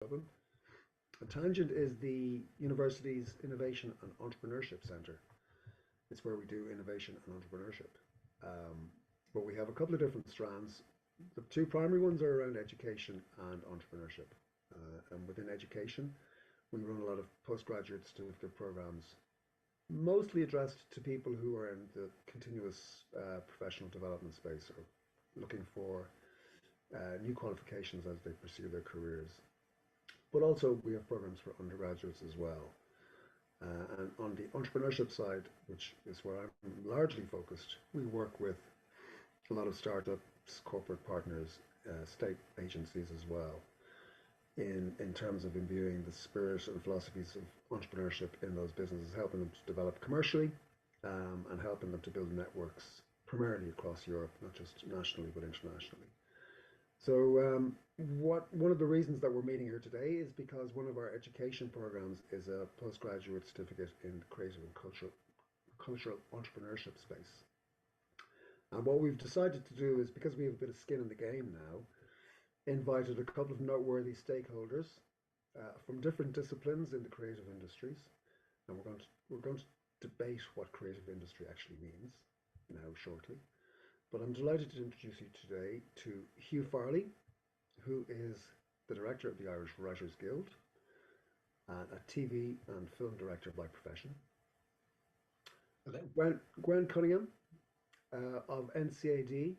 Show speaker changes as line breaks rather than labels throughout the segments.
Dublin. And Tangent is the university's Innovation and Entrepreneurship Centre. It's where we do innovation and entrepreneurship. Um, but we have a couple of different strands. The two primary ones are around education and entrepreneurship. And within education, we run a lot of postgraduate certificate programs, mostly addressed to people who are in the continuous professional development space or looking for new qualifications as they pursue their careers. But also, we have programs for undergraduates as well. And on the entrepreneurship side, which is where I'm largely focused, we work with a lot of startups, corporate partners, state agencies as well, in terms of imbuing the spirit and philosophies of entrepreneurship in those businesses, helping them to develop commercially, and helping them to build networks primarily across Europe, not just nationally but internationally. So, one of the reasons that we're meeting here today is because one of our education programs is a postgraduate certificate in the creative and cultural entrepreneurship space. And what we've decided to do is, because we have a bit of skin in the game now, invited a couple of noteworthy stakeholders from different disciplines in the creative industries, and we're going to debate what creative industry actually means now shortly. But I'm delighted to introduce you today to Hugh Farley, who is the director of the Irish Writers Guild and a TV and film director by profession.
Hello.
Gwen Cunningham of NCAD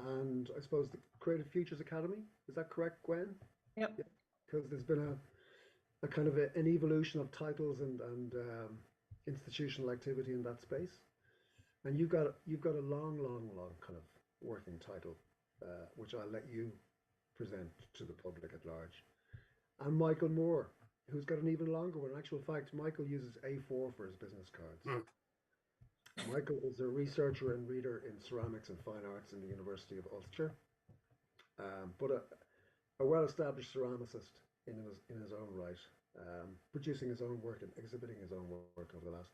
and I suppose the Creative Futures Academy. Is that correct, Gwen?
Yep.
Yeah, because there's been a kind of an evolution of titles and institutional activity in that space. And you've got a long kind of working title, which I'll let you present to the public at large. And Michael Moore, who's got an even longer one. In actual fact, Michael uses A4 for his business cards. Michael is a researcher and reader in ceramics and fine arts in the University of Ulster, but a well-established ceramicist in his own right, producing his own work and exhibiting his own work over the last,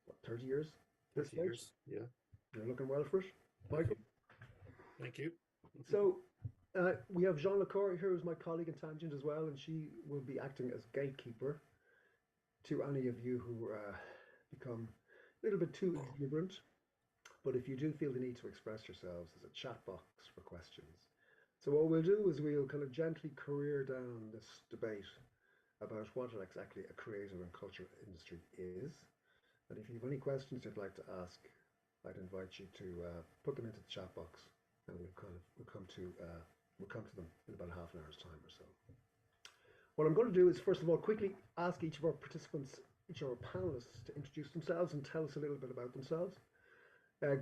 what, 30 years?
30 years, yeah.
You're looking well for it, Michael.
Thank you.
So we have Jean Lecour here, who's my colleague in Tangent as well, and she will be acting as gatekeeper to any of you who become a little bit too exuberant. But if you do feel the need to express yourselves, there's a chat box for questions. So what we'll do is we'll kind of gently career down this debate about what exactly a creative and cultural industry is. And if you have any questions you'd like to ask, I'd invite you to put them into the chat box, and we'll come to them in about half an hour's time or so. What I'm going to do is first of all quickly ask each of our participants, each of our panelists, to introduce themselves and tell us a little bit about themselves.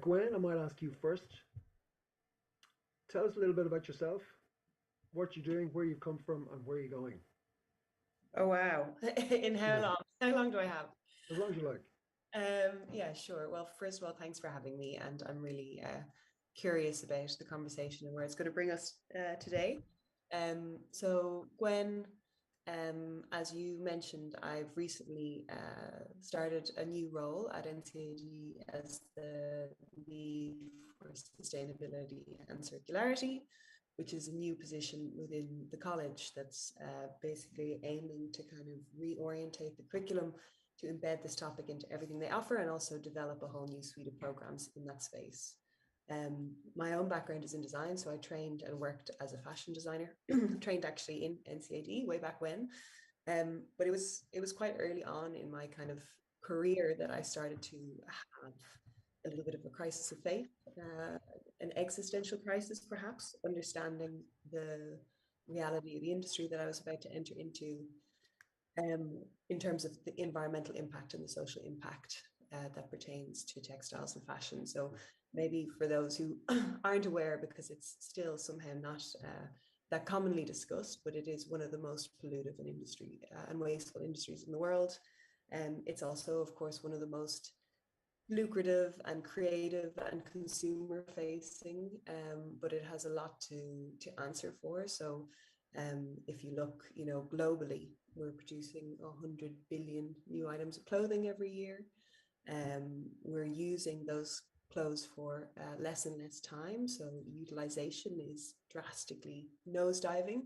Gwen, I might ask you first. Tell us a little bit about yourself, what you're doing, where you've come from, and where you're going.
Oh, wow. In how long? How long do I have?
As long as you like.
Yeah, sure. Well, first of all, thanks for having me. And I'm really curious about the conversation and where it's going to bring us today. So Gwen, as you mentioned, I've recently started a new role at NCAD as the lead for sustainability and circularity, which is a new position within the college that's basically aiming to kind of reorientate the curriculum to embed this topic into everything they offer and also develop a whole new suite of programs in that space. My own background is in design, so I trained and worked as a fashion designer, trained actually in NCAD way back when. But it was quite early on in my kind of career that I started to have a little bit of a crisis of faith, an existential crisis, perhaps, understanding the reality of the industry that I was about to enter into, in terms of the environmental impact and the social impact that pertains to textiles and fashion. So maybe for those who aren't aware, because it's still somehow not that commonly discussed, but it is one of the most pollutive and wasteful industries in the world. It's also, of course, one of the most lucrative and creative and consumer facing, but it has a lot to answer for. So if you look, globally, we're producing 100 billion new items of clothing every year. We're using those clothes for less and less time, so utilization is drastically nosediving.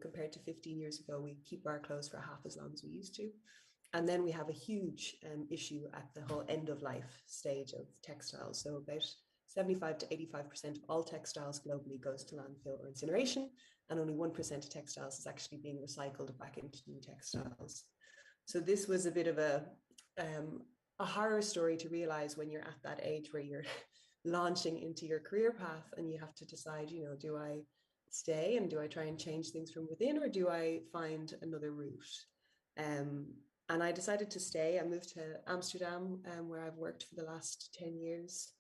compared to 15 years ago. We keep our clothes for half as long as we used to. And then we have a huge issue at the whole end of life stage of textiles. So about 75 to 85% of all textiles globally goes to landfill or incineration, and only 1% of textiles is actually being recycled back into new textiles. So this was a bit of a horror story to realize when you're at that age where you're launching into your career path and you have to decide, you know, do I stay and do I try and change things from within, or do I find another route? And I decided to stay. I moved to Amsterdam, where I've worked for the last 10 years,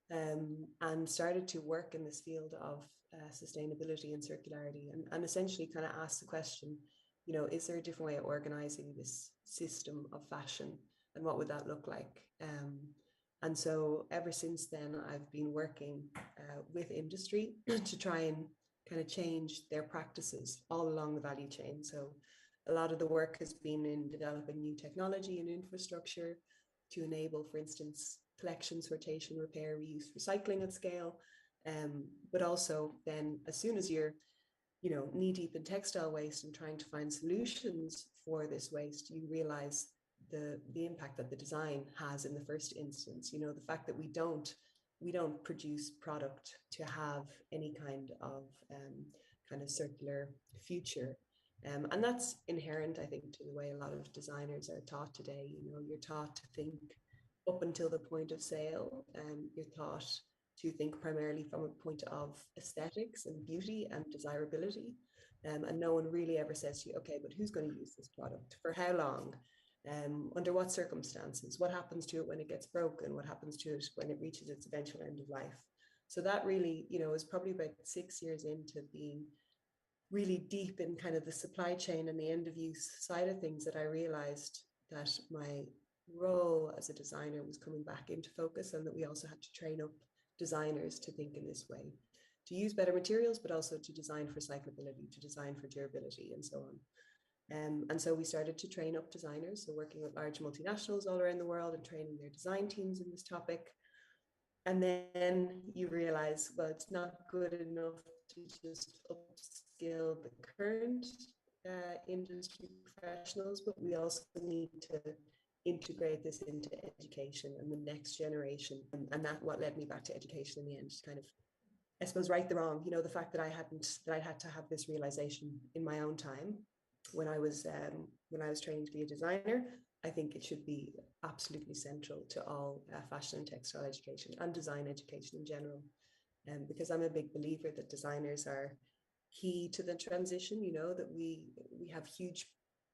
and started to work in this field of sustainability and circularity, and essentially kind of ask the question, you know, is there a different way of organizing this system of fashion, and what would that look like? And so ever since then, I've been working with industry to try and kind of change their practices all along the value chain. So a lot of the work has been in developing new technology and infrastructure to enable, for instance, collection, sortation, repair, reuse, recycling at scale. But also then, as soon as you're, you know, knee deep in textile waste and trying to find solutions for this waste, you realize the impact that the design has in the first instance. You know, the fact that we don't produce product to have any kind of circular future. And that's inherent, I think, to the way a lot of designers are taught today. You know, you're taught to think up until the point of sale, and you're taught to think primarily from a point of aesthetics and beauty and desirability. And no one really ever says to you, okay, but who's going to use this product? For how long? Under what circumstances? What happens to it when it gets broken? What happens to it when it reaches its eventual end of life? So that really, you know, is probably about 6 years into being really deep in kind of the supply chain and the end of use side of things that I realized that my role as a designer was coming back into focus, and that we also had to train up designers to think in this way, to use better materials, but also to design for cyclability, to design for durability, and so on. And so we started to train up designers, so working with large multinationals all around the world and training their design teams in this topic. And then you realize, well, it's not good enough to just upskill the current industry professionals, but we also need to integrate this into education and the next generation. And that what led me back to education in the end, kind of, I suppose, right the wrong, you know, the fact that I had to have this realization in my own time when I was training to be a designer. I think it should be absolutely central to all fashion and textile education and design education in general. Because I'm a big believer that designers are key to the transition, you know, that we have huge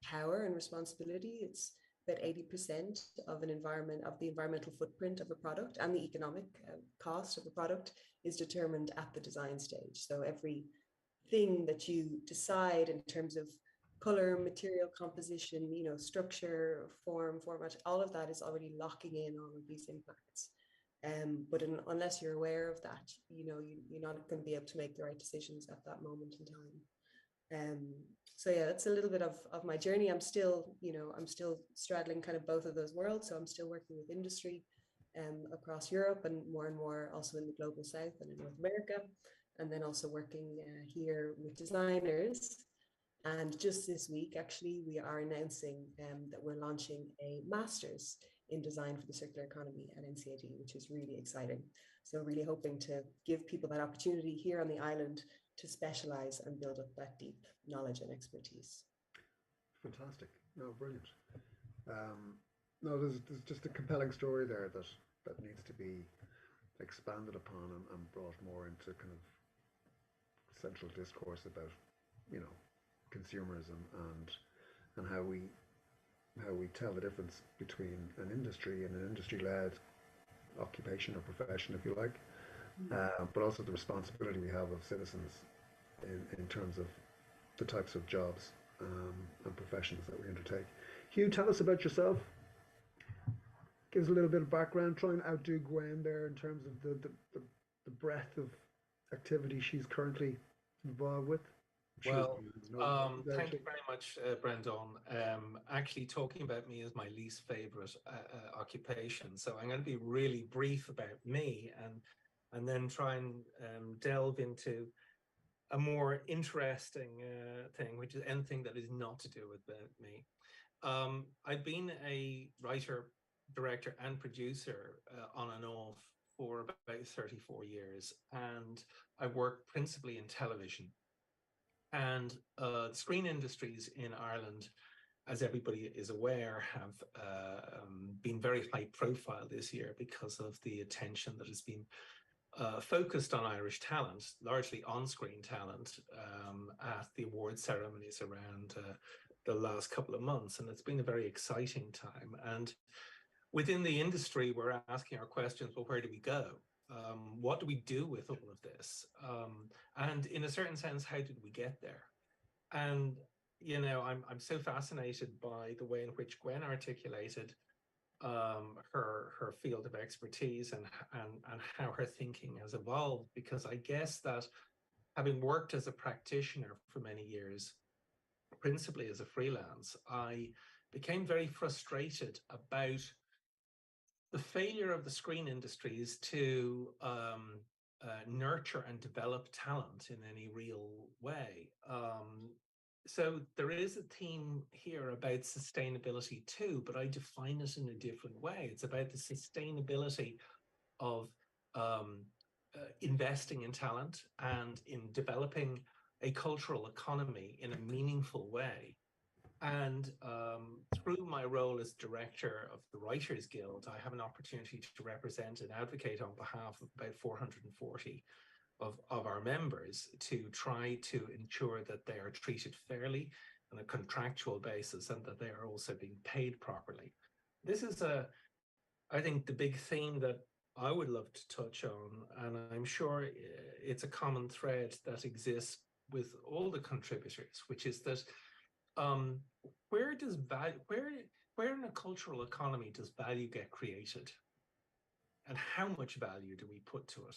power and responsibility. It's about 80% of the environmental footprint of a product, and the economic cost of a product is determined at the design stage. So everything that you decide in terms of color, material composition, you know, structure, format, all of that is already locking in all of these impacts. But unless you're aware of that, you know, you're not going to be able to make the right decisions at that moment in time. So yeah, that's a little bit of my journey. I'm still straddling kind of both of those worlds. So I'm still working with industry across Europe, and more also in the global south and in North America, and then also working here with designers. And just this week, actually, we are announcing that we're launching a master's in design for the circular economy at NCAD, which is really exciting. So really hoping to give people that opportunity here on the island to specialize and build up that deep knowledge and expertise.
Fantastic. No, brilliant. No, there's just a compelling story there that needs to be expanded upon and brought more into kind of central discourse about, you know, consumerism and how we tell the difference between an industry and an industry-led occupation or profession, if you like, but also the responsibility we have of citizens in terms of the types of jobs and professions that we undertake. Hugh, tell us about yourself. Give us a little bit of background. Try and outdo Gwen there in terms of the breadth of activity she's currently involved with.
Well, thank you very much, Brendan. Actually, talking about me is my least favorite occupation, so I'm going to be really brief about me and then try and delve into a more interesting thing, which is anything that is not to do with me. I've been a writer, director, and producer on and off for about 34 years, and I work principally in television. And the screen industries in Ireland, as everybody is aware, have been very high profile this year because of the attention that has been focused on Irish talent, largely on-screen talent, at the award ceremonies around the last couple of months. And it's been a very exciting time. And within the industry, we're asking our questions, well, where do we go? What do we do with all of this? And in a certain sense, how did we get there? And, you know, I'm so fascinated by the way in which Gwen articulated her field of expertise and how her thinking has evolved, because I guess that having worked as a practitioner for many years, principally as a freelance, I became very frustrated about the failure of the screen industries to nurture and develop talent in any real way. So there is a theme here about sustainability too, but I define it in a different way. It's about the sustainability of investing in talent and in developing a cultural economy in a meaningful way. And through my role as director of the Writers Guild, I have an opportunity to represent and advocate on behalf of about 440 of our members to try to ensure that they are treated fairly on a contractual basis and that they are also being paid properly. This is I think, the big theme that I would love to touch on, and I'm sure it's a common thread that exists with all the contributors, which is that where does value, where in a cultural economy does value get created, and how much value do we put to it?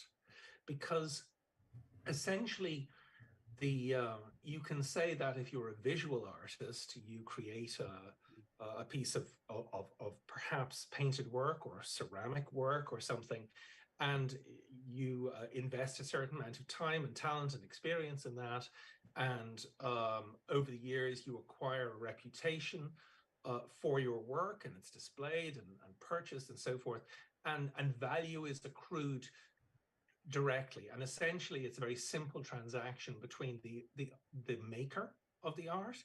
Because essentially, you can say that if you're a visual artist, you create a piece of perhaps painted work or ceramic work or something, and you invest a certain amount of time and talent and experience in that, and over the years you acquire a reputation for your work, and it's displayed and purchased and so forth, and value is accrued directly. And essentially it's a very simple transaction between the maker of the art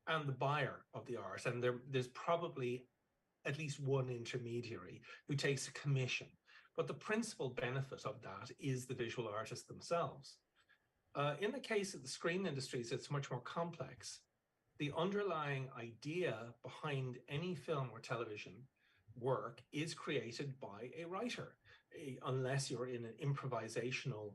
and the buyer of the art, and there's probably at least one intermediary who takes a commission, but the principal benefit of that is the visual artists themselves. In the case of the screen industries, it's much more complex. The underlying idea behind any film or television work is created by a writer, unless you're in an improvisational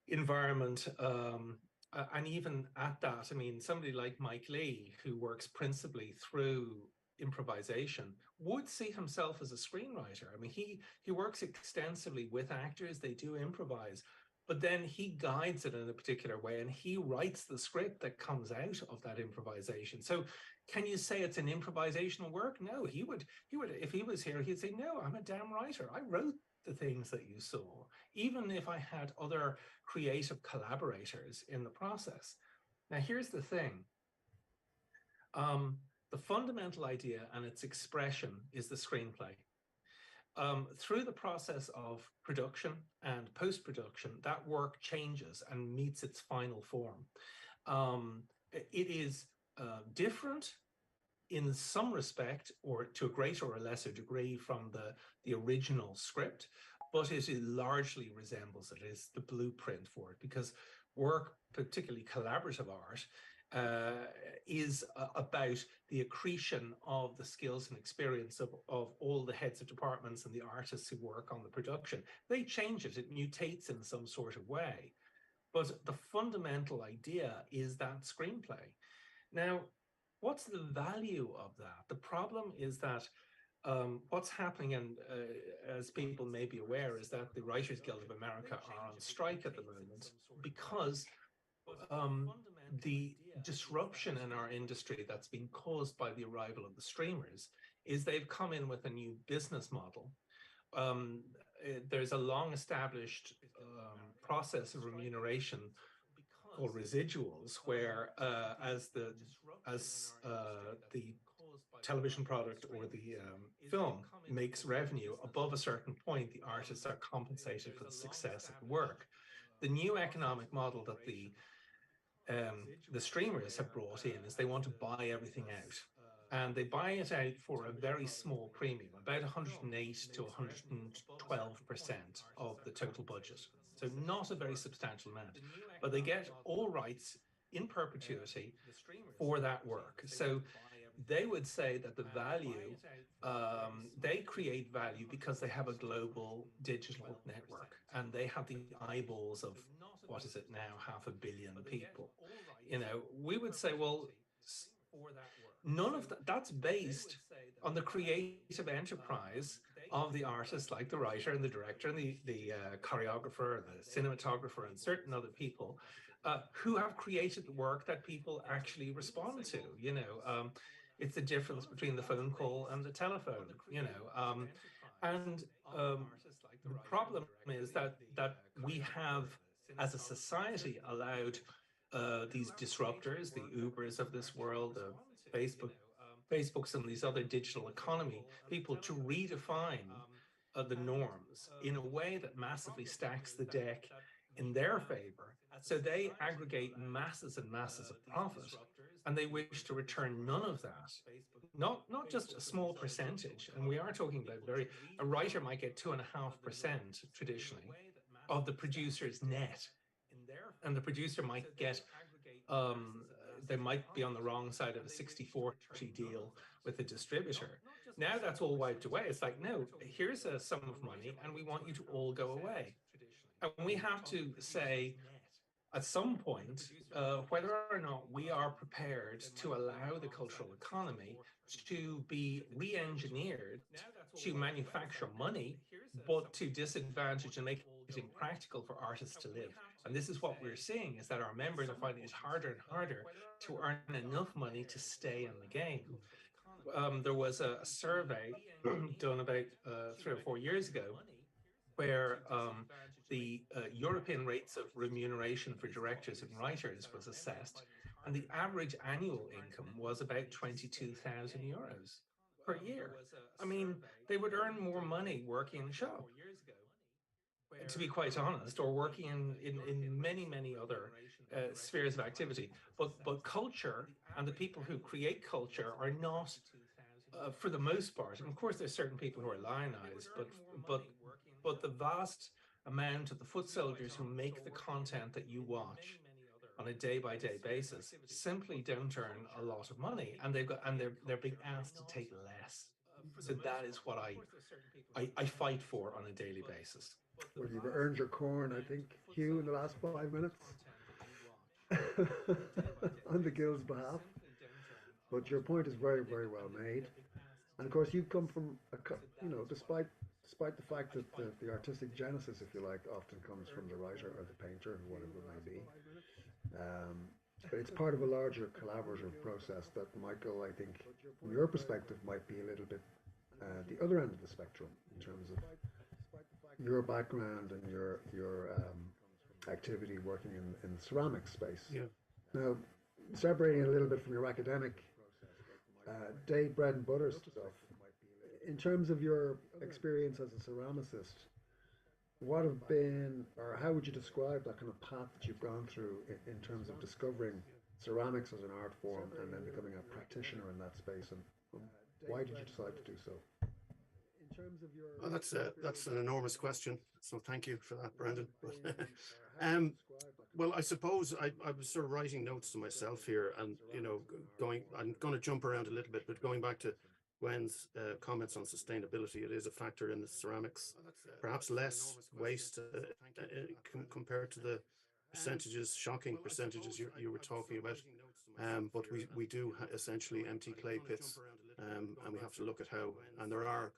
environment. And even at that, I mean, somebody like Mike Lee, who works principally through improvisation, would see himself as a screenwriter. I mean, he works extensively with actors, they do improvise, but then he guides it in a particular way, and he writes the script that comes out of that improvisation. So can you say it's an improvisational work? No, he would, if he was here, he'd say, no, I'm a damn writer. I wrote the things that you saw, even if I had other creative collaborators in the process. Now, here's the thing. The fundamental idea and its expression is the screenplay. Through the process of production and post-production, that work changes and meets its final form. It is different in some respect, or to a greater or lesser degree, from the original script, but it largely resembles it. It's the blueprint for it, because work, particularly collaborative art, is about the accretion of the skills and experience of all the heads of departments and the artists who work on the production. They change it, it mutates in some sort of way. But the fundamental idea is that screenplay. Now, what's the value of that? The problem is that what's happening, and as people may be aware, is that the Writers Guild of America are on strike at the moment because the disruption in our industry that's been caused by the arrival of the streamers is they've come in with a new business model. There's a long established process of remuneration called residuals, where as the television product or the film makes revenue above a certain point, the artists are compensated for the success of the work. The new economic model that the streamers have brought in is they want to buy everything out. And they buy it out for a very small premium, about 108 to 112% of the total budget. So not a very substantial amount, but they get all rights in perpetuity for that work. So they would say that the value, they create value because they have a global digital network and they have the eyeballs of, what is it now, 500 million people. We would say, well, none of that's based on the creative enterprise of the artist, like the writer and the director and the choreographer, the cinematographer, and certain other people who have created work that people actually respond to. It's the difference between the phone call and the telephone. And the problem is that we have, as a society, allowed these disruptors, the Ubers of this world, Facebooks and these other digital economy people, to redefine the norms in a way that massively stacks the deck in their favor. So they aggregate masses and masses of profit, and they wish to return none of that. Not just a small percentage, and we are talking about a writer might get 2.5% traditionally of the producer's net, and the producer might get they might be on the wrong side of a 60-40 deal with the distributor. Now that's all wiped away. It's like, no, here's a sum of money and we want you to all go away. And we have to say at some point whether or not we are prepared to allow the cultural economy to be re-engineered to manufacture money, but to disadvantage and make it impractical for artists to live. And this is what we're seeing, is that our members are finding it harder and harder to earn enough money to stay in the game. There was a survey done about 3 or 4 years ago where the European rates of remuneration for directors and writers was assessed, and the average annual income was about 22,000 euros per year. I mean, they would earn more money working in a shop, to be quite honest, or working in many other spheres of activity. But culture and the people who create culture are not, for the most part. And of course, there's certain people who are lionized, but the vast amount of the foot soldiers who make the content that you watch on a day-by-day basis simply don't earn a lot of money, and they're being asked to take less. So that is what I fight for on a daily basis.
Well, you've earned your corn, I think, Hugh, in the last 5 minutes on the Guild's behalf. But your point is very well made. And of course, you come from, despite the fact that the artistic genesis, if you like, often comes from the writer or the painter, or whatever it may be. But it's part of a larger collaborative process that might go, I think, from your perspective, might be a little bit the other end of the spectrum in terms of your background and your activity working in the ceramics space.
Yeah.
Now, separating a little bit from your academic day bread and butter stuff, in terms of your experience as a ceramicist, what have been, or how would you describe that kind of path that you've gone through in terms of discovering ceramics as an art form and then becoming a practitioner in that space, and why did you decide to do so?
Well, that's an enormous question. So thank you for that, Brendan. Well, I suppose I was sort of writing notes to myself here, and I'm going to jump around a little bit, but going back to Gwen's comments on sustainability, it is a factor in the ceramics. Perhaps less waste compared to the percentages, shocking percentages you were talking about. But we do essentially empty clay pits, and we have to look at how, and there are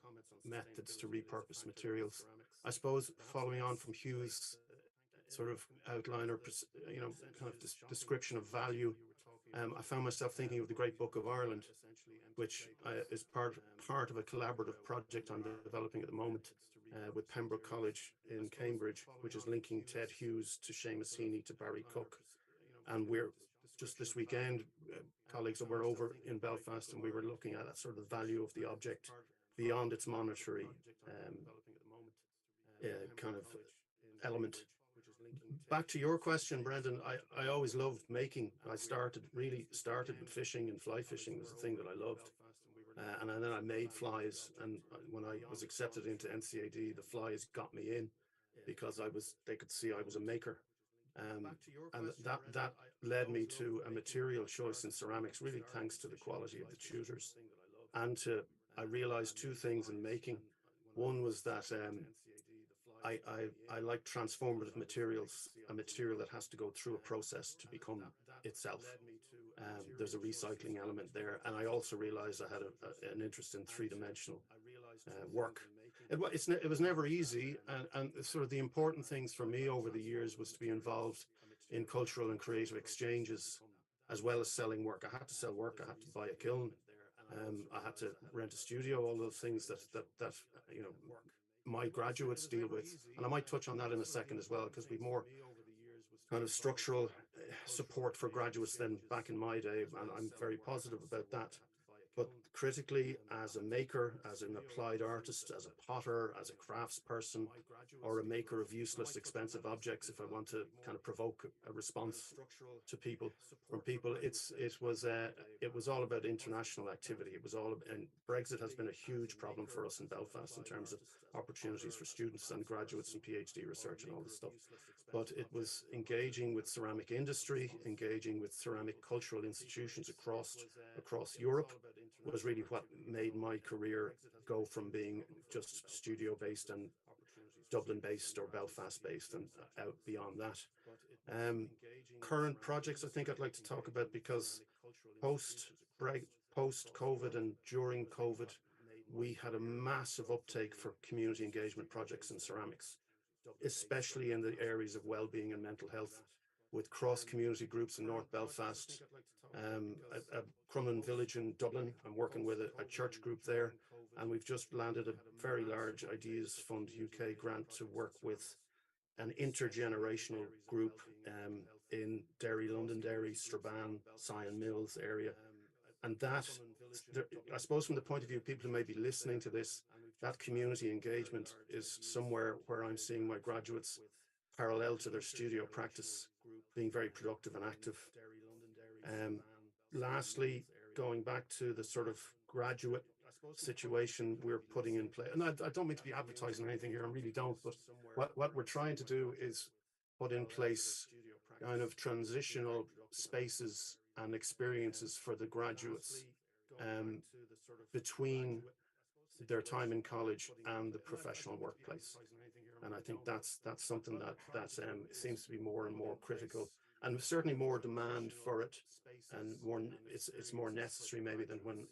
methods to repurpose materials. I suppose following on from Hugh's sort of outline or kind of description of value, I found myself thinking of the Great Book of Ireland, which is part of a collaborative project I'm developing at the moment with Pembroke College in Cambridge, which is linking Ted Hughes to Seamus Heaney to Barry Cook. And we're just this weekend, colleagues were over in Belfast, and we were looking at that sort of value of the object beyond its monetary kind of element. Back to your question, Brendan, I always loved making. I really started with fishing, and fly fishing was the thing that I loved. And then I made flies, and when I was accepted into NCAD, the flies got me in because they could see I was a maker. And that led me to a material choice in ceramics, really thanks to the quality of the tutors. And I realized two things in making. One was that I like transformative materials, a material that has to go through a process to become itself. There's a recycling element there. And I also realized I had an interest in three-dimensional work. It was never easy. And sort of the important things for me over the years was to be involved in cultural and creative exchanges, as well as selling work. I had to sell work. I had to buy a kiln. I had to rent a studio, all those things that my graduates deal with. And I might touch on that in a second as well, because we've more kind of structural support for graduates than back in my day, and I'm very positive about that. But critically, as a maker, as an applied artist, as a potter, as a craftsperson, or a maker of useless, expensive objects, if I want to kind of provoke a response to people, it was all about international activity. And Brexit has been a huge problem for us in Belfast in terms of opportunities for students and graduates and PhD research and all this stuff. But it was engaging with ceramic industry, engaging with ceramic cultural institutions across Europe, was really what made my career go from being just studio based and Dublin based or Belfast based and out beyond that. Current projects I think I'd like to talk about, because post COVID and during COVID, we had a massive uptake for community engagement projects in ceramics, especially in the areas of well-being and mental health, with cross-community groups in North Belfast, a Crumlin village in Dublin. I'm working with a church group there, and we've just landed a very large Ideas Fund UK grant to work with an intergenerational group in Derry, Londonderry, Strabane, Sion Mills area. And that, I suppose from the point of view of people who may be listening to this, that community engagement is somewhere where I'm seeing my graduates, parallel to their studio practice, being very productive and active. Lastly, going back to the sort of graduate situation we're putting in place, and I don't mean to be advertising anything here, I really don't, but what we're trying to do is put in place kind of transitional spaces and experiences for the graduates between their time in college and the professional workplace. And I think that's something that seems to be more and more critical, and certainly more demand for it, and it's more necessary maybe than when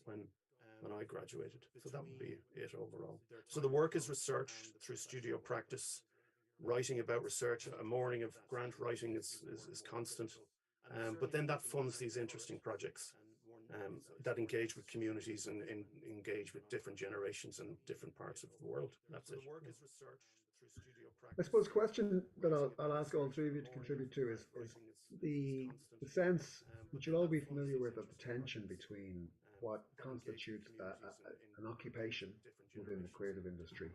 I graduated. So that would be it overall. So the work is research through studio practice, writing about research. A morning of grant writing is constant, but then that funds these interesting projects that engage with communities and engage with different generations and different parts of the world. That's it.
I suppose the question that I'll ask all three of you to contribute to is the sense that you'll all be familiar with of the tension between what constitutes an occupation within the creative industry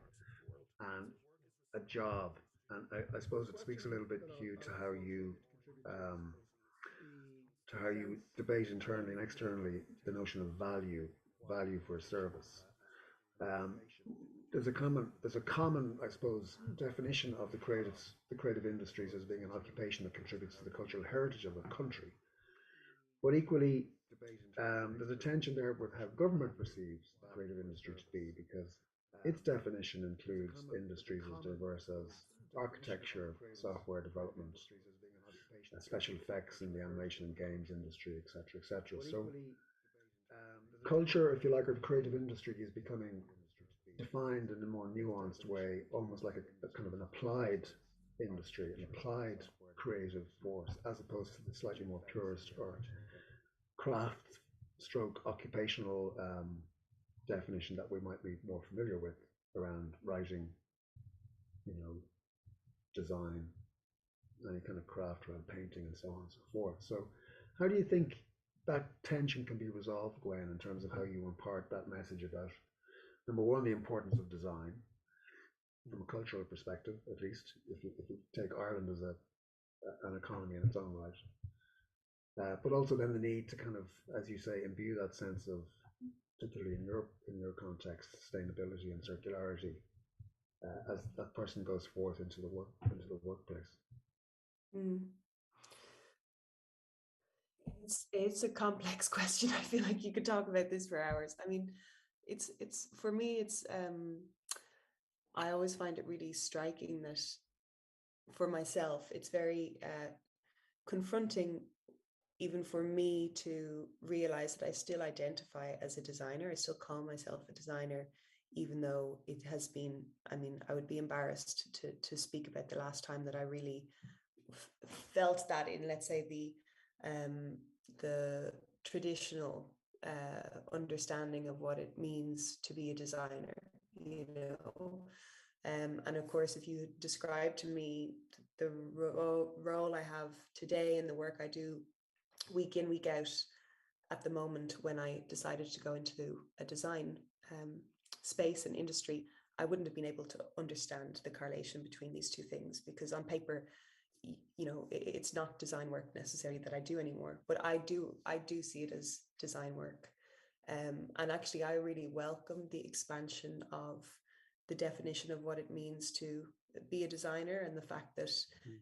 and a job. And I suppose it speaks a little bit, Hugh, to how you debate internally and externally the notion of value for a service. There's a common, I suppose, definition of the creative industries as being an occupation that contributes to the cultural heritage of a country. But equally, there's a tension there with how government perceives the creative industry to be, because its definition includes industries as diverse as architecture, software development, special effects in the animation and games industry, etc., etc. So culture, if you like, or the creative industry is becoming defined in a more nuanced way, almost like a kind of an applied industry, an applied creative force, as opposed to the slightly more purist or craft stroke occupational definition that we might be more familiar with around writing, design, any kind of craft around painting and so on and so forth. So how do you think that tension can be resolved, Gwen, in terms of how you impart that message about, number one, the importance of design from a cultural perspective, at least, if you take Ireland as an economy in its own right, but also then the need to kind of, as you say, imbue that sense of, particularly in your context, sustainability and circularity as that person goes forth into the workplace.
Mm. It's a complex question. I feel like you could talk about this for hours. I mean, it's for me, it's I always find it really striking that for myself, it's very confronting even for me to realize that I still identify as a designer. I still call myself a designer, even though it has been, I mean, I would be embarrassed to speak about the last time that I really felt that in, let's say, the traditional understanding of what it means to be a designer, you know. And of course, if you describe to me the role I have today and the work I do week in, week out, at the moment when I decided to go into a design space and industry, I wouldn't have been able to understand the correlation between these two things, because on paper, you know, it's not design work necessarily that I do anymore, but I do see it as design work. And actually, I really welcome the expansion of the definition of what it means to be a designer, and the fact that,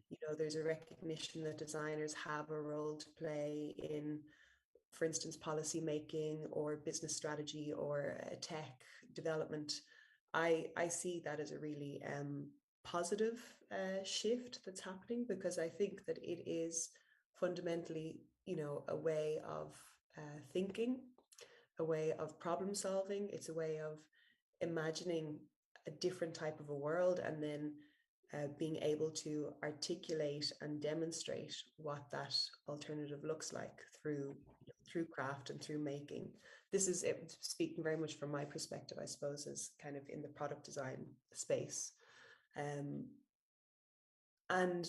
you know, there's a recognition that designers have a role to play in, for instance, policy making or business strategy or tech development. I see that as a really positive shift that's happening, because I think that it is fundamentally, you know, a way of thinking, a way of problem solving. It's a way of imagining a different type of a world, and then being able to articulate and demonstrate what that alternative looks like through craft and through making. This is it, speaking very much from my perspective, I suppose, as kind of in the product design space. And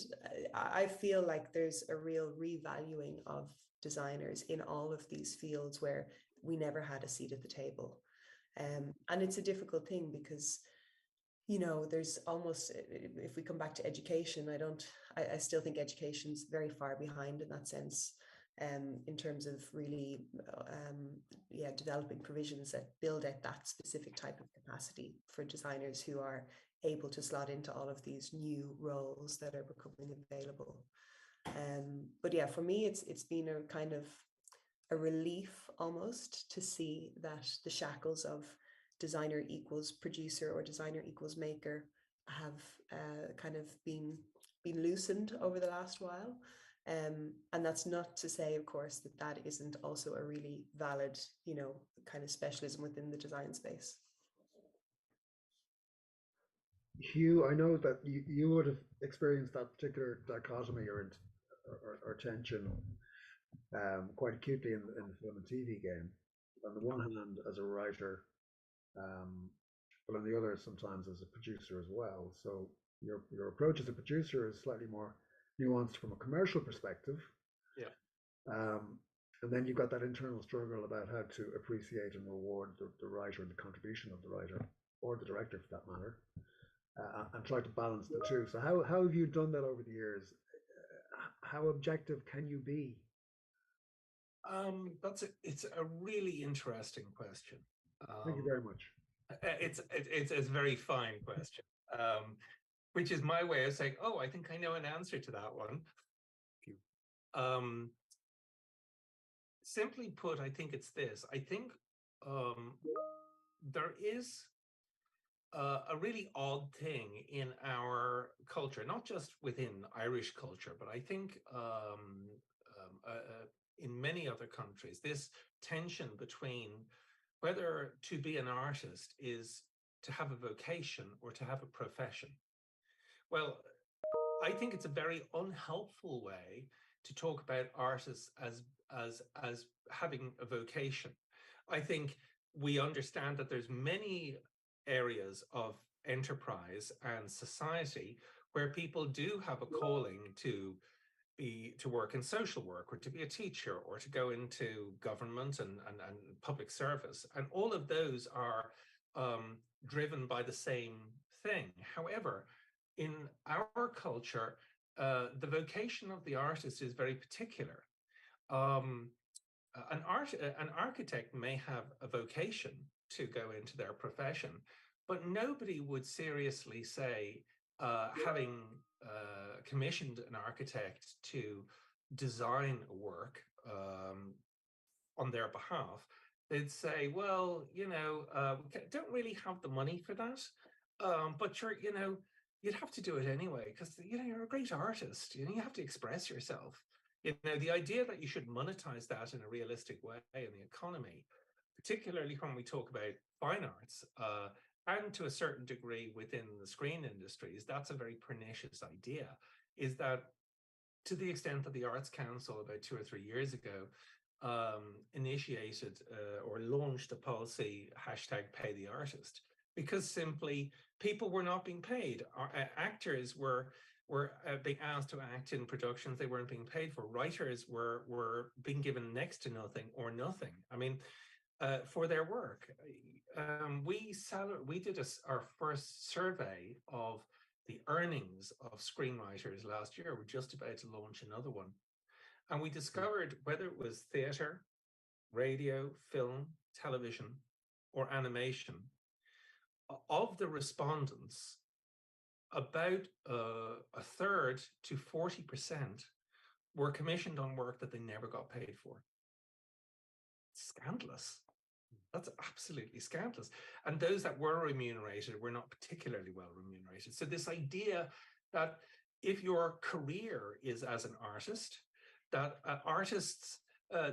I feel like there's a real revaluing of designers in all of these fields where we never had a seat at the table. And it's a difficult thing because, you know, there's almost, if we come back to education, I still think education's very far behind in that sense, in terms of really, developing provisions that build out that specific type of capacity for designers who are able to slot into all of these new roles that are becoming available. But yeah, for me, it's been a kind of a relief almost to see that the shackles of designer equals producer or designer equals maker have kind of been loosened over the last while. And that's not to say, of course, that isn't also a really valid, you know, kind of specialism within the design space.
Hugh, I know that you would have experienced that particular dichotomy or tension quite acutely in the film and TV game. On the one hand, as a writer, but on the other, sometimes as a producer as well. So your approach as a producer is slightly more nuanced from a commercial perspective.
Yeah.
And then you've got that internal struggle about how to appreciate and reward the writer and the contribution of the writer or the director, for that matter, and try to balance the two. So how have you done that over the years? How objective can you be?
It's a really interesting question.
Thank you very much.
It's a very fine question, which is my way of saying, oh, I think I know an answer to that one. Simply put, I think it's this. I think there is a really odd thing in our culture, not just within Irish culture, but I think in many other countries, this tension between whether to be an artist is to have a vocation or to have a profession. Well, I think it's a very unhelpful way to talk about artists as having a vocation. I think we understand that there's many areas of enterprise and society where people do have a calling to work in social work, or to be a teacher, or to go into government and public service. And all of those are driven by the same thing. However, in our culture, the vocation of the artist is very particular. An architect may have a vocation to go into their profession, but nobody would seriously say, having commissioned an architect to design a work on their behalf, they'd say, well, don't really have the money for that, but you'd have to do it anyway, because you're a great artist. You have to express yourself. The idea that you should monetize that in a realistic way in the economy, particularly when we talk about fine arts, and to a certain degree within the screen industries, that's a very pernicious idea, is that to the extent that the Arts Council about 2 or 3 years ago initiated or launched a policy, #PayTheArtist, because simply people were not being paid. Actors were being asked to act in productions they weren't being paid for. Writers were being given next to nothing or nothing. I mean, for their work. We did our first survey of the earnings of screenwriters last year. We're just about to launch another one. And we discovered, whether it was theatre, radio, film, television, or animation, of the respondents, about a third to 40% were commissioned on work that they never got paid for. Scandalous. That's absolutely scandalous. And those that were remunerated were not particularly well remunerated. So this idea that if your career is as an artist, that artists,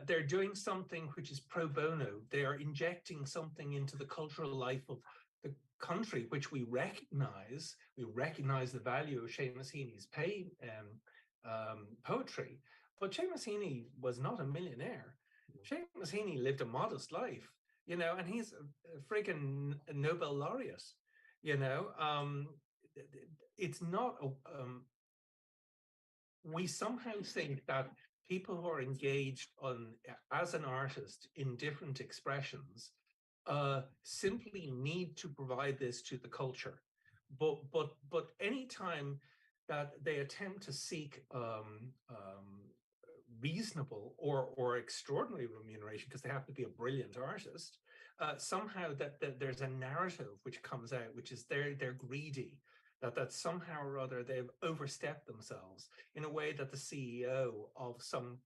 they're doing something which is pro bono, they are injecting something into the cultural life of the country, which we recognize. We recognize the value of Seamus Heaney's poetry, but Seamus Heaney was not a millionaire. Seamus Heaney lived a modest life, and he's a friggin' Nobel laureate. It's not we somehow think that people who are engaged as an artist in different expressions simply need to provide this to the culture, but any time that they attempt to seek reasonable or extraordinary remuneration because they have to be a brilliant artist, somehow that there's a narrative which comes out, which is they're greedy, that somehow or other they've overstepped themselves in a way that the CEO of some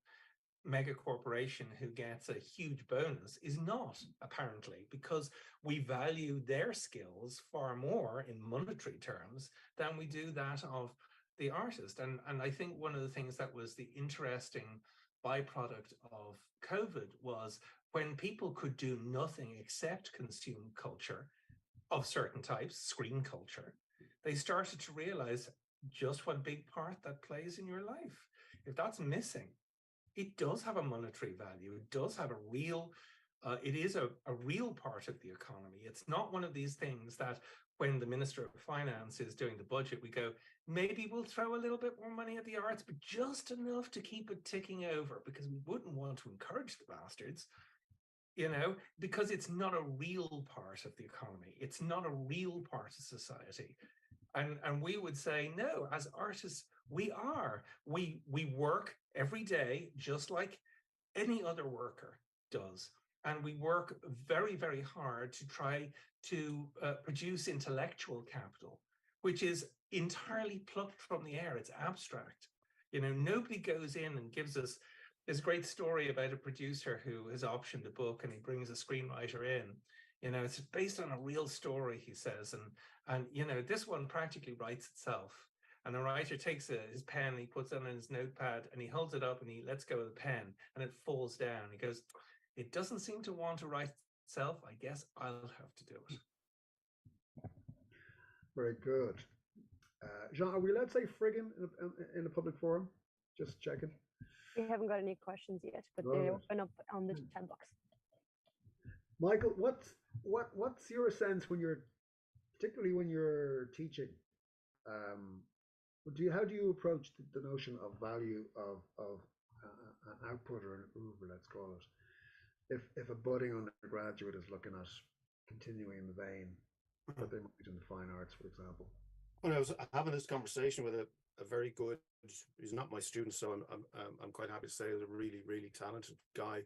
mega corporation who gets a huge bonus is not, apparently, because we value their skills far more in monetary terms than we do that of the artist. And I think one of the things that was the interesting byproduct of COVID was when people could do nothing except consume culture of certain types, screen culture, they started to realize just what big part that plays in your life. If that's missing, it does have a monetary value. It does have a real, it is a real part of the economy. It's not one of these things that when the Minister of Finance is doing the budget, we go, maybe we'll throw a little bit more money at the arts, but just enough to keep it ticking over, because we wouldn't want to encourage the bastards, because it's not a real part of the economy. It's not a real part of society. And we would say, no, as artists, we are. We work every day just like any other worker does. And we work very, very hard to try to produce intellectual capital, which is entirely plucked from the air. It's abstract. Nobody goes in and gives us this great story about a producer who has optioned a book and he brings a screenwriter in. It's based on a real story, he says, and this one practically writes itself. And the writer takes his pen, he puts it on his notepad, and he holds it up and he lets go of the pen, and it falls down. He goes, "It doesn't seem to want to write itself. I guess I'll have to do it."
Very good. Jean, are we allowed to say friggin' in a public forum? Just checking.
We haven't got any questions yet, but they open up on the chat box.
Michael, what's your sense particularly when you're teaching? How do you approach the notion of value of an output or an Uber, let's call it? If a budding undergraduate is looking at continuing in the vein that they might in the fine arts, for example.
When I was having this conversation with a very good, he's not my student, so I'm quite happy to say he's a really, really talented guy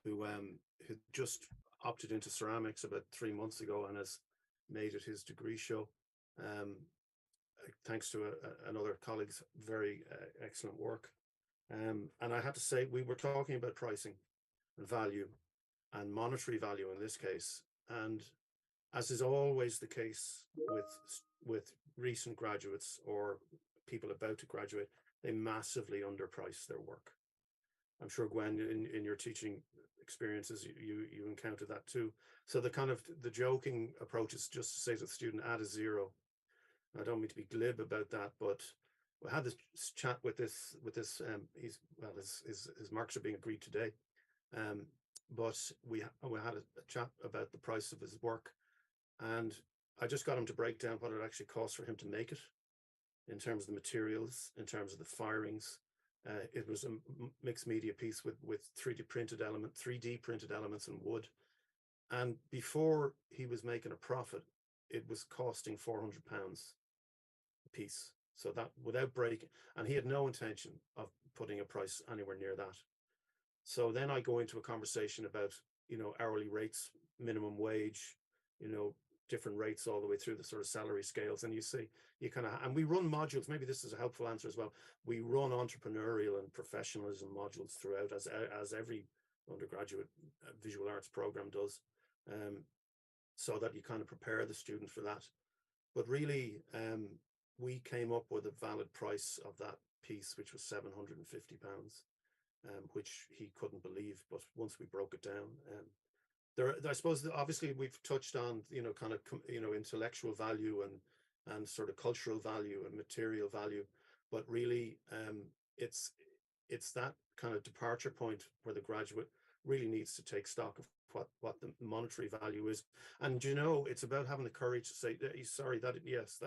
who just opted into ceramics about 3 months ago and has made it his degree show. Thanks to another colleague's very excellent work. And I had to say, we were talking about pricing and value and monetary value in this case. And as is always the case with recent graduates or people about to graduate, they massively underprice their work. I'm sure, Gwen, in your teaching experiences, you encounter that too. So the joking approach is just to say to the student, add a zero. I don't mean to be glib about that, but we had this chat with this. His marks are being agreed today, but we had a chat about the price of his work, and I just got him to break down what it actually costs for him to make it, in terms of the materials, in terms of the firings. It was a mixed media piece with 3D printed elements in wood, and before he was making a profit, it was costing £400 a piece. So that without breaking, and he had no intention of putting a price anywhere near that. So then I go into a conversation about, hourly rates, minimum wage, different rates all the way through the sort of salary scales. And and we run modules. Maybe this is a helpful answer as well. We run entrepreneurial and professionalism modules throughout, as every undergraduate visual arts program does, so that you kind of prepare the student for that. But really, we came up with a valid price of that piece, which was £750, which he couldn't believe. But once we broke it down, I suppose obviously we've touched on intellectual value and sort of cultural value and material value, but really it's that kind of departure point where the graduate really needs to take stock of what the monetary value is. And it's about having the courage to say, sorry, that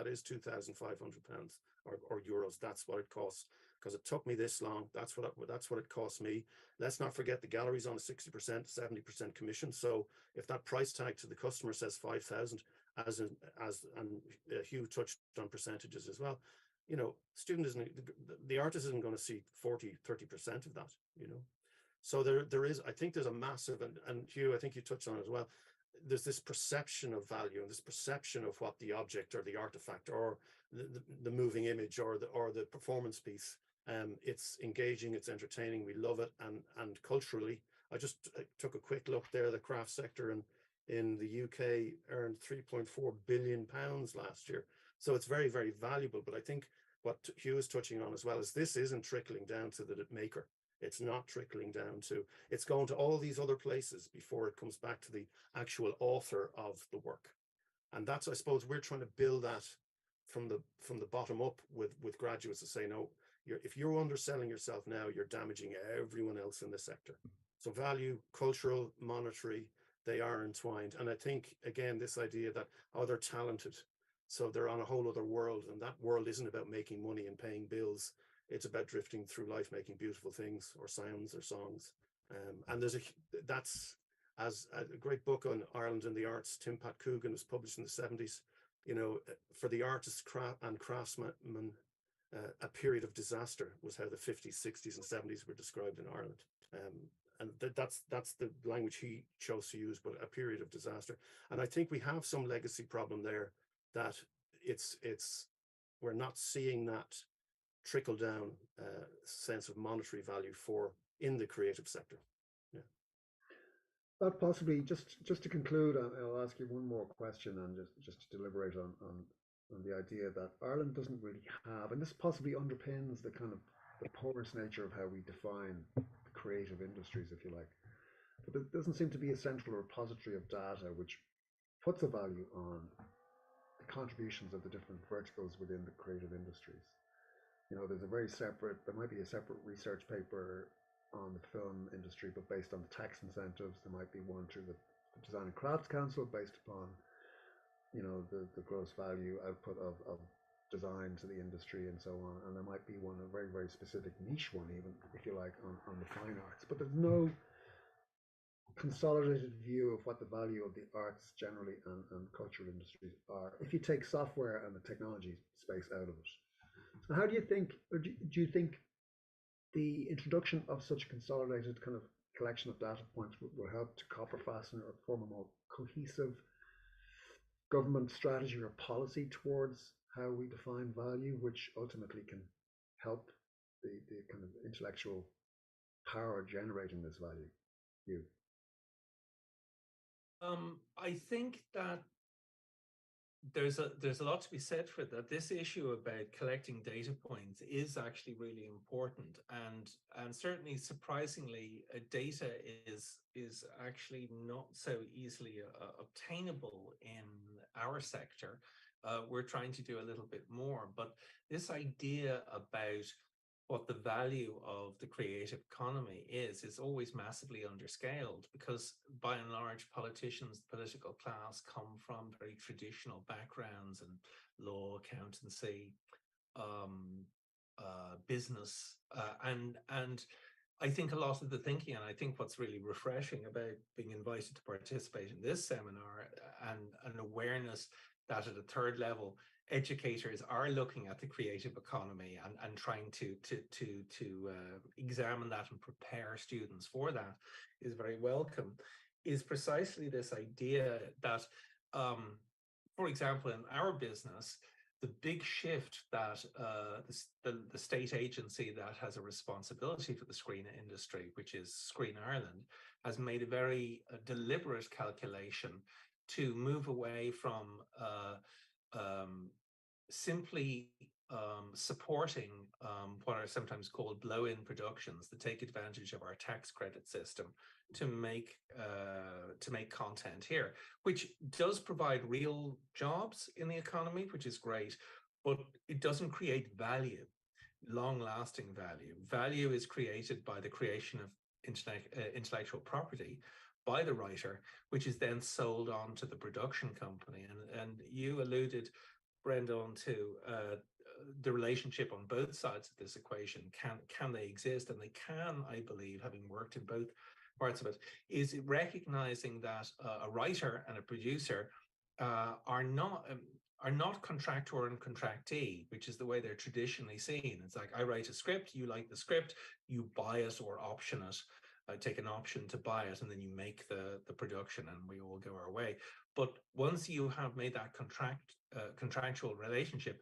is £2,500 or euros. That's what it costs, because it took me this long. That's what it cost me. Let's not forget the gallery's on a 60%, 70% commission. So if that price tag to the customer says 5,000, and Hugh touched on percentages as well, the artist isn't going to see 40-30% of that. So I think there's a massive, and Hugh, I think you touched on it as well, there's this perception of value and this perception of what the object or the artifact or the moving image or the performance piece, it's engaging, it's entertaining, we love it. And culturally, I just took a quick look there, the craft sector in the UK earned £3.4 billion last year. So it's very, very valuable. But I think what Hugh is touching on as well is this isn't trickling down to the maker. It's not trickling down to, it's going to all these other places before it comes back to the actual author of the work. And that's, I suppose, we're trying to build that from the bottom up with graduates to say, no, if you're underselling yourself now, you're damaging everyone else in the sector. So value, cultural, monetary, they are entwined. And I think, again, this idea that, they're talented, so they're on a whole other world, and that world isn't about making money and paying bills. It's about drifting through life, making beautiful things or sounds or songs. And that's as a great book on Ireland and the arts. Tim Pat Coogan was published in the 70s. For the artists and craftsmen, a period of disaster was how the 50s, 60s, and 70s were described in Ireland. And that's the language he chose to use, but a period of disaster. And I think we have some legacy problem there, that we're not seeing that trickle down sense of monetary value in the creative sector. Yeah.
That possibly, just to conclude, I'll ask you one more question and just to deliberate on the idea that Ireland doesn't really have, and this possibly underpins the kind of the porous nature of how we define the creative industries, if you like. But there doesn't seem to be a central repository of data which puts a value on the contributions of the different verticals within the creative industries. There might be a separate research paper on the film industry, but based on the tax incentives. There might be one through the Design and Crafts Council based upon, the gross value output of design to the industry and so on, and there might be one, a very, very specific niche one, even if you like, on the fine arts, but there's no consolidated view of what the value of the arts generally and cultural industries are if you take software and the technology space out of it. So how do you think, or do you think the introduction of such a consolidated kind of collection of data points will help to copper fasten or form a more cohesive government strategy or policy towards how we define value, which ultimately can help the kind of intellectual power generating this value? You.
I think that there's a lot to be said for that. This issue about collecting data points is actually really important, and certainly surprisingly, data is actually not so easily obtainable in our sector. We're trying to do a little bit more, but this idea about what the value of the creative economy is always massively underscaled, because by and large politicians, the political class, come from very traditional backgrounds and law, accountancy, business, and I think a lot of the thinking, and I think what's really refreshing about being invited to participate in this seminar, and an awareness that at a third level educators are looking at the creative economy and trying to examine that and prepare students for that, is very welcome, is precisely this idea that, for example, in our business, the big shift that the state agency that has a responsibility for the screen industry, which is Screen Ireland, has made a very deliberate calculation to move away from simply supporting what are sometimes called blow-in productions that take advantage of our tax credit system to make content here, which does provide real jobs in the economy, which is great, but it doesn't create value, long-lasting value. Value is created by the creation of intellectual property by the writer, which is then sold on to the production company. And you alluded, Brendan, to the relationship on both sides of this equation. Can they exist? And they can, I believe, having worked in both parts of it, is recognizing that a writer and a producer are not contractor and contractee, which is the way they're traditionally seen. It's like, I write a script, you like the script, you buy it or option it. Take an option to buy it, and then you make the production, and we all go our way. But once you have made that contractual relationship,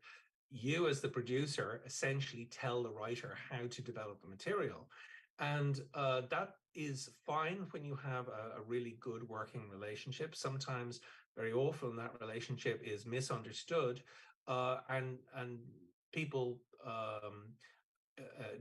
you as the producer essentially tell the writer how to develop the material. And that is fine when you have a really good working relationship. Sometimes, very often, that relationship is misunderstood, and people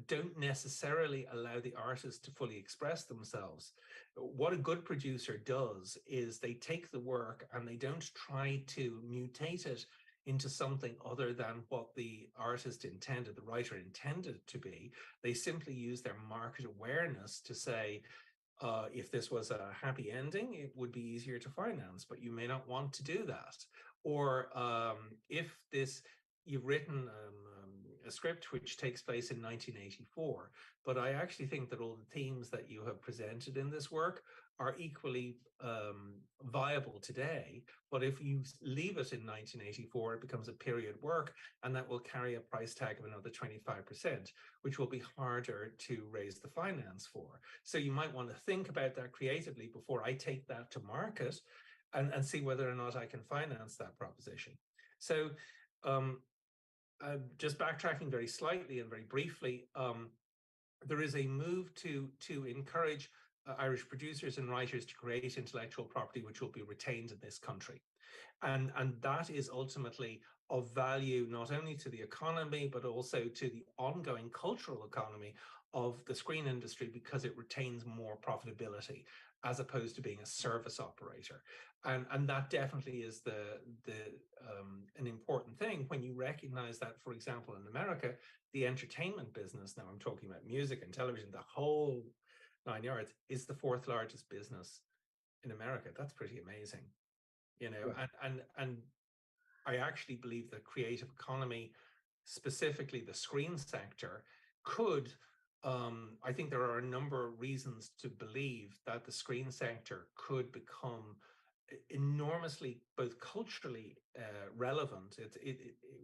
don't necessarily allow the artist to fully express themselves. What a good producer does is they take the work and they don't try to mutate it into something other than what the artist intended, the writer intended it to be. They simply use their market awareness to say, if this was a happy ending, it would be easier to finance, but you may not want to do that. Or if you've written a script which takes place in 1984, but I actually think that all the themes that you have presented in this work are equally viable today. But if you leave it in 1984, it becomes a period work, and that will carry a price tag of another 25%, which will be harder to raise the finance for. So you might want to think about that creatively before I take that to market, and see whether or not I can finance that proposition. So just backtracking very slightly and very briefly, there is a move to encourage Irish producers and writers to create intellectual property which will be retained in this country. And that is ultimately of value not only to the economy, but also to the ongoing cultural economy of the screen industry, because it retains more profitability as opposed to being a service operator. And that definitely is an important thing when you recognize that, for example, in America, the entertainment business, now I'm talking about music and television, the whole 9 yards, is the 4th largest business in America. That's pretty amazing, you know. And I actually believe that creative economy, specifically the screen sector, could, I think there are a number of reasons to believe that the screen sector could become enormously, both culturally relevant.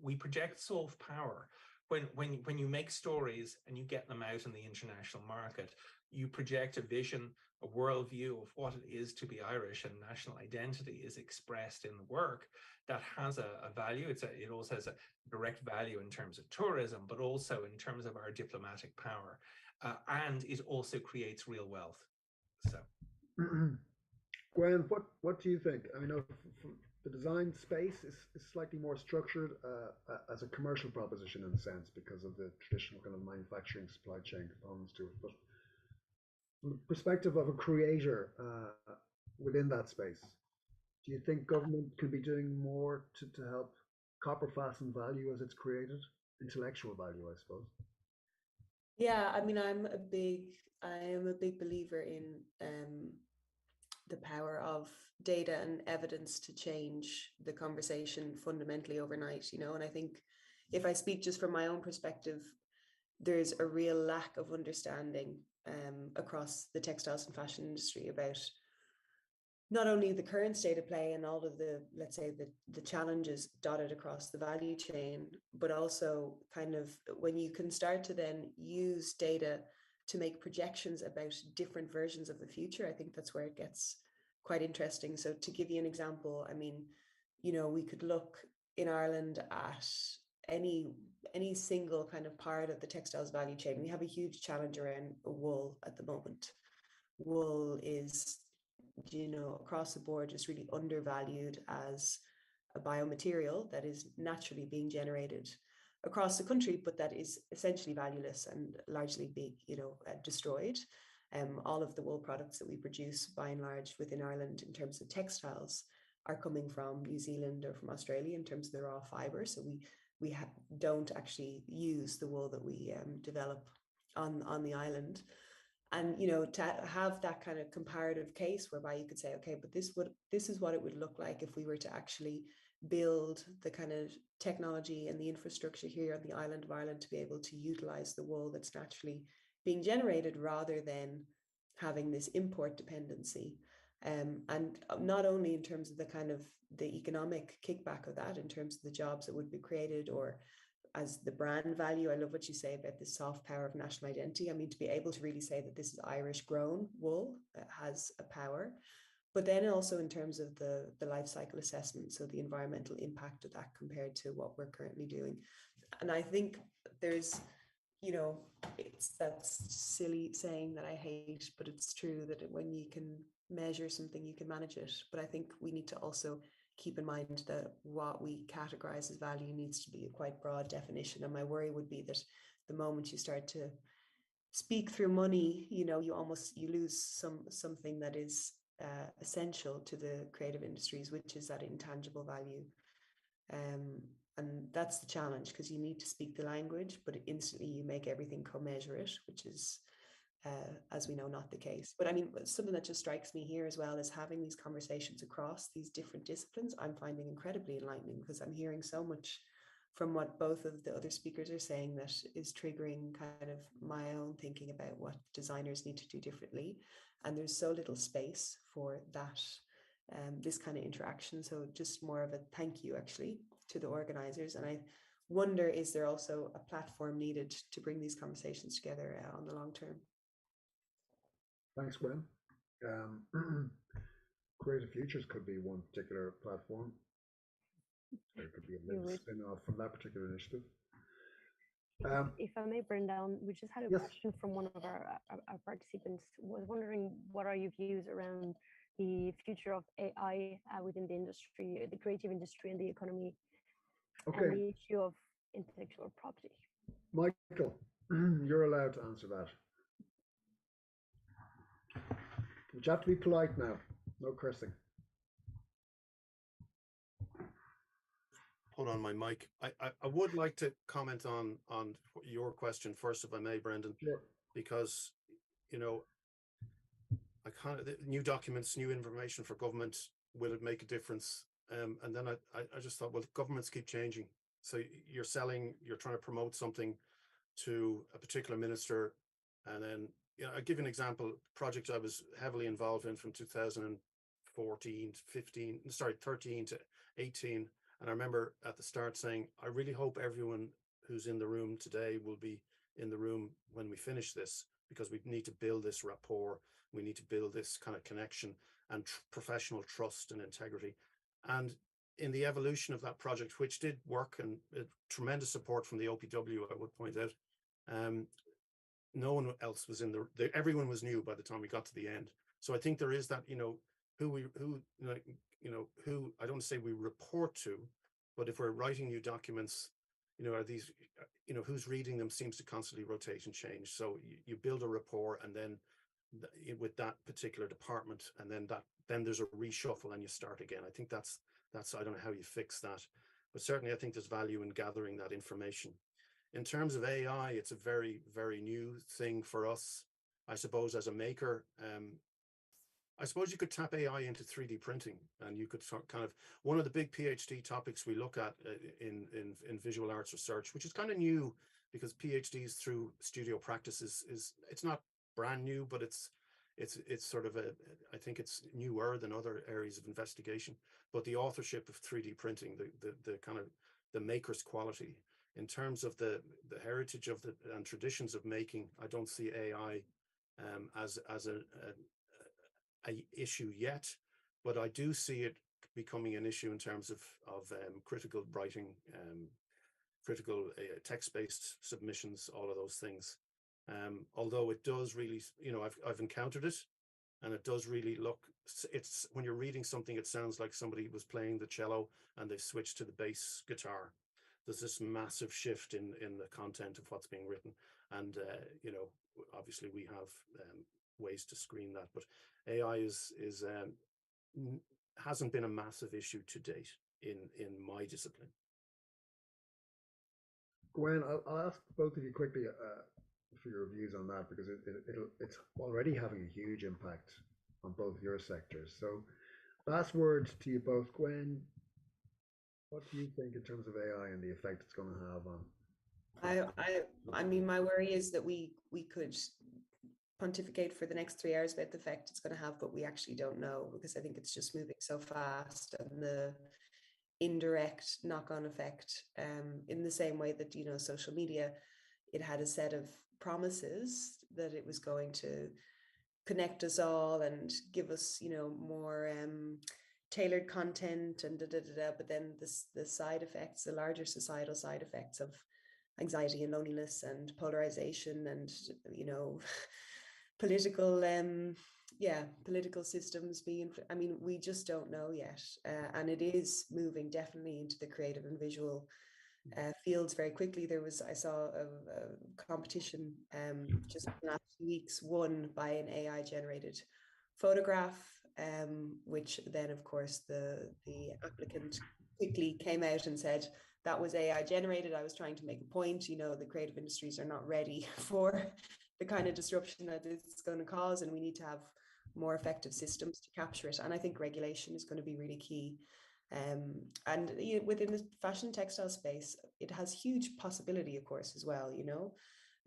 We project soft power. When you make stories and you get them out in the international market, you project a vision, a worldview of what it is to be Irish, and national identity is expressed in the work that has a value. It also has a direct value in terms of tourism, but also in terms of our diplomatic power. And it also creates real wealth. So,
Gwen, what do you think? I mean, the design space is slightly more structured as a commercial proposition in a sense because of the traditional kind of manufacturing supply chain components to it. But from the perspective of a creator within that space, do you think government could be doing more to help copper fasten value as it's created? Intellectual value, I suppose.
Yeah, I mean, I am a big believer in the power of data and evidence to change the conversation fundamentally overnight, you know. And I think if I speak just from my own perspective, there's a real lack of understanding across the textiles and fashion industry about not only the current state of play and all of the, let's say, the challenges dotted across the value chain, but also kind of when you can start to then use data to make projections about different versions of the future, I think that's where it gets quite interesting. So to give you an example, I mean, you know, we could look in Ireland at any single kind of part of the textiles value chain. We have a huge challenge around wool at the moment. Wool is, you know, across the board just really undervalued as a biomaterial that is naturally being generated across the country, but that is essentially valueless and largely being, you know, destroyed. All of the wool products that we produce by and large within Ireland in terms of textiles are coming from New Zealand or from Australia in terms of the raw fiber. So we don't actually use the wool that we develop on the island. And, you know, to have that kind of comparative case whereby you could say, okay, but this is what it would look like if we were to actually build the kind of technology and the infrastructure here on the island of Ireland to be able to utilize the wool that's naturally being generated rather than having this import dependency. And not only in terms of the kind of the economic kickback of that, in terms of the jobs that would be created, or as the brand value. I love what you say about the soft power of national identity. I mean, to be able to really say that this is Irish grown wool has a power, but then also in terms of the life cycle assessment, so the environmental impact of that compared to what we're currently doing. And I think there's, you know, it's that silly saying that I hate, but it's true that when you can measure something, you can manage it. But I think we need to also keep in mind that what we categorize as value needs to be a quite broad definition. And my worry would be that the moment you start to speak through money, you know, you lose something that is essential to the creative industries, which is that intangible value. And that's the challenge, because you need to speak the language, but instantly you make everything commensurate, which is, as we know, not the case. But I mean, something that just strikes me here as well is having these conversations across these different disciplines. I'm finding incredibly enlightening, because I'm hearing so much from what both of the other speakers are saying that is triggering kind of my own thinking about what designers need to do differently. And there's so little space for that, this kind of interaction. So just more of a thank you actually to the organizers. And I wonder, is there also a platform needed to bring these conversations together on the long term?
Thanks, Gwen. Creative Futures could be one particular platform. There could be a little spin-off from that particular initiative.
If I may, Brendan, we just had a question from one of our participants. Was wondering, what are your views around the future of AI within the industry, the creative industry and the economy, and the issue of intellectual property?
Michael, you're allowed to answer that. But you have to be polite now. No cursing.
Hold on my mic. I would like to comment on your question first, if I may, Brendan.
Sure.
Because, you know, new documents, new information for government, will it make a difference? and then I just thought, well, governments keep changing. So you're trying to promote something to a particular minister, and then I'll give you an example. Project I was heavily involved in from 2014 to 15, sorry, 13 to 18. And I remember at the start saying, I really hope everyone who's in the room today will be in the room when we finish this, because we need to build this rapport. We need to build this kind of connection and professional trust and integrity. And in the evolution of that project, which did work, and tremendous support from the OPW, I would point out, no one else was in everyone was new by the time we got to the end. So I think there is that, who I don't say we report to, but if we're writing new documents, are these, who's reading them seems to constantly rotate and change. So you build a rapport, and then with that particular department, and then there's a reshuffle and you start again. I think that's I don't know how you fix that, but certainly I think there's value in gathering that information. In terms of AI, it's a very, very new thing for us. I suppose as a maker, I suppose you could tap AI into 3D printing, and you could kind of, one of the big PhD topics we look at in visual arts research, which is kind of new because PhDs through studio practices it's not brand new, but it's sort of I think it's newer than other areas of investigation. But the authorship of 3D printing, the kind of the maker's quality, in terms of the heritage of and traditions of making, I don't see AI as a issue yet, but I do see it becoming an issue in terms of critical writing, critical text-based submissions, all of those things. Although it does really, I've encountered it, and it does really look, it's when you're reading something, it sounds like somebody was playing the cello and they switched to the bass guitar. There's this massive shift in the content of what's being written, and obviously we have ways to screen that, but AI hasn't been a massive issue to date in my discipline.
Gwen, I'll ask both of you quickly for your views on that, because it's already having a huge impact on both your sectors. So last word to you both. Gwen, what do you think in terms of AI and the effect it's going to have on?
I mean, my worry is that we could pontificate for the next 3 hours about the effect it's going to have, but we actually don't know, because I think it's just moving so fast, and the indirect knock-on effect, in the same way that, social media, it had a set of promises that it was going to connect us all and give us, more tailored content and but then the side effects, the larger societal side effects of anxiety and loneliness and polarization and political systems being, I mean, we just don't know yet, and it is moving definitely into the creative and visual fields very quickly. I saw a competition just in the last few weeks, won by an AI generated photograph, which then of course the applicant quickly came out and said that was AI generated. I was trying to make a point, the creative industries are not ready for the kind of disruption that it's going to cause, and we need to have more effective systems to capture it. And I think regulation is going to be really key. And within the fashion textile space, it has huge possibility, of course, as well,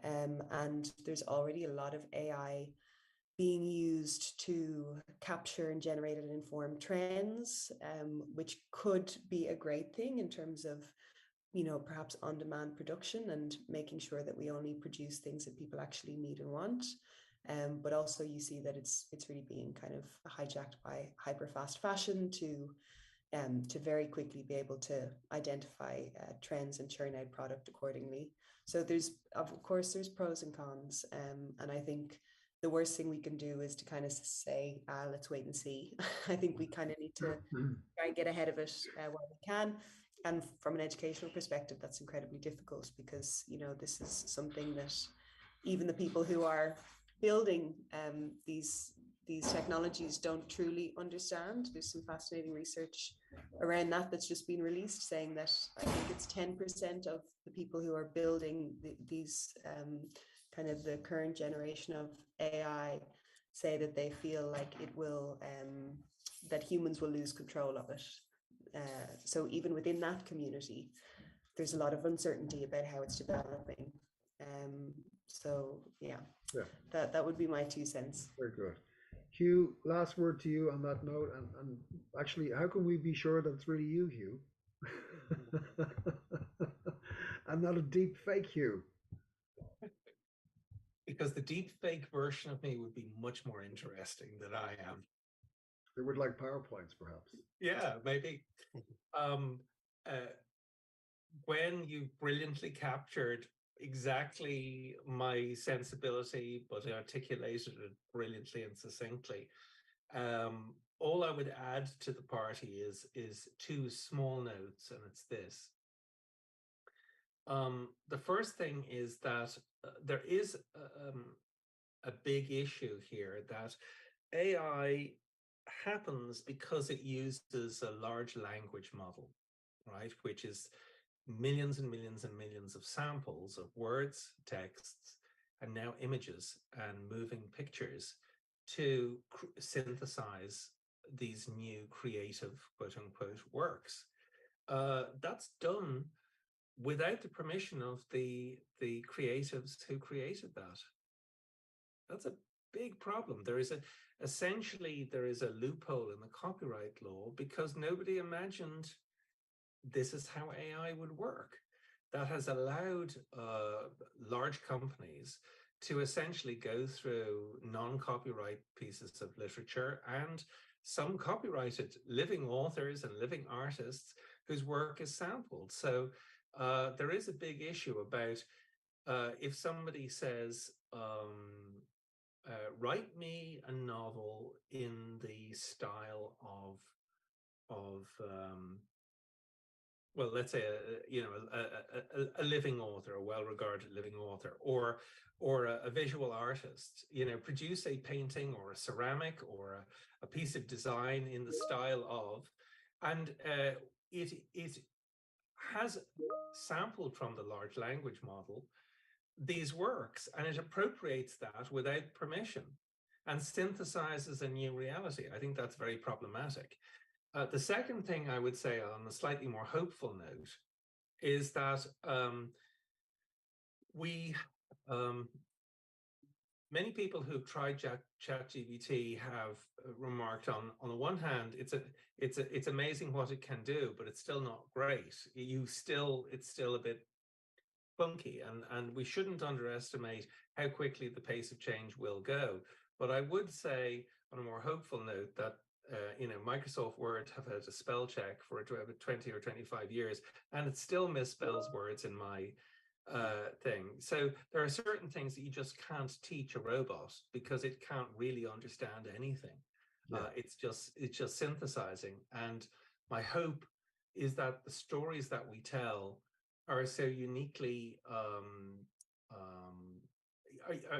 and there's already a lot of AI being used to capture and generate and inform trends, which could be a great thing in terms of, perhaps on-demand production and making sure that we only produce things that people actually need and want. But also you see that it's really being kind of hijacked by hyper fast fashion to very quickly be able to identify trends and churn out product accordingly. So of course there's pros and cons, and I think the worst thing we can do is to kind of say, let's wait and see. I think we kind of need to try and get ahead of it while we can. And from an educational perspective, that's incredibly difficult, because this is something that even the people who are building these technologies don't truly understand. There's some fascinating research around that's just been released, saying that I think it's 10% of the people who are building these kind of the current generation of AI say that they feel like it will, that humans will lose control of it. So even within that community, there's a lot of uncertainty about how it's developing. So yeah, that would be my 2 cents.
Very good. Hugh, last word to you on that note. And actually, how can we be sure that it's really you, Hugh? And not a deep fake Hugh?
Because the deep fake version of me would be much more interesting than I am.
They would like PowerPoints, perhaps.
Yeah, maybe. When you brilliantly captured exactly my sensibility, but articulated it brilliantly and succinctly, all I would add to the party is 2 small notes, and it's this. The first thing is that there is a big issue here, that AI happens because it uses a large language model, right? Which is millions and millions and millions of samples of words, texts, and now images and moving pictures to synthesize these new creative, quote unquote, works. That's done without the permission of the creatives who created that. That's a big problem. Essentially there is a loophole in the copyright law because nobody imagined this is how AI would work. That has allowed large companies to essentially go through non-copyright pieces of literature and some copyrighted living authors and living artists whose work is sampled. So there is a big issue about if somebody says, write me a novel in the style of well, let's say a living author, a well-regarded living author, or a visual artist, produce a painting or a ceramic or a piece of design in the style of, and it has sampled from the large language model these works, and it appropriates that without permission and synthesizes a new reality. I think that's very problematic. The second thing I would say on a slightly more hopeful note is that many people who've tried ChatGPT have remarked on the one hand, it's amazing what it can do, but it's still not great. It's still a bit funky, and we shouldn't underestimate how quickly the pace of change will go. But I would say on a more hopeful note that Microsoft Word have had a spell check for about 20 or 25 years, and it still misspells words in my thing. So there are certain things that you just can't teach a robot because it can't really understand anything. Yeah. It's just synthesizing. And my hope is that the stories that we tell are so uniquely are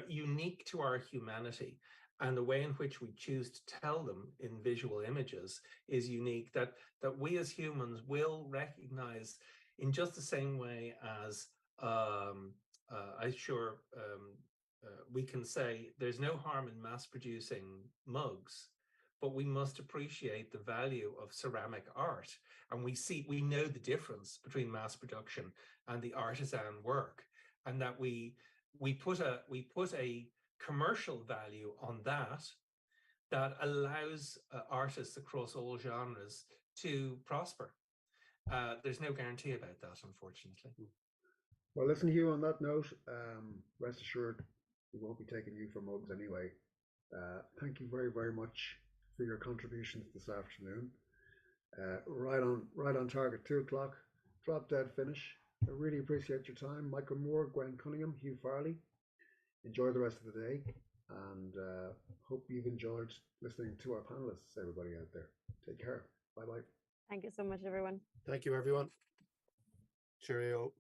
unique to our humanity. And the way in which we choose to tell them in visual images is unique, that we as humans will recognize in just the same way as we can say there's no harm in mass producing mugs, but we must appreciate the value of ceramic art. And we know the difference between mass production and the artisan work, and that we put a commercial value on that allows artists across all genres to prosper. There's no guarantee about that, unfortunately.
Well, listen, Hugh, on that note, rest assured we won't be taking you for mugs anyway. Thank you very, very much for your contributions this afternoon. Right on target, 2 o'clock, drop dead finish. I really appreciate your time. Michael Moore, Gwen Cunningham, Hugh Farley. Enjoy the rest of the day, and hope you've enjoyed listening to our panelists, everybody out there. Take care. Bye-bye.
Thank you so much, everyone.
Thank you, everyone. Cheerio.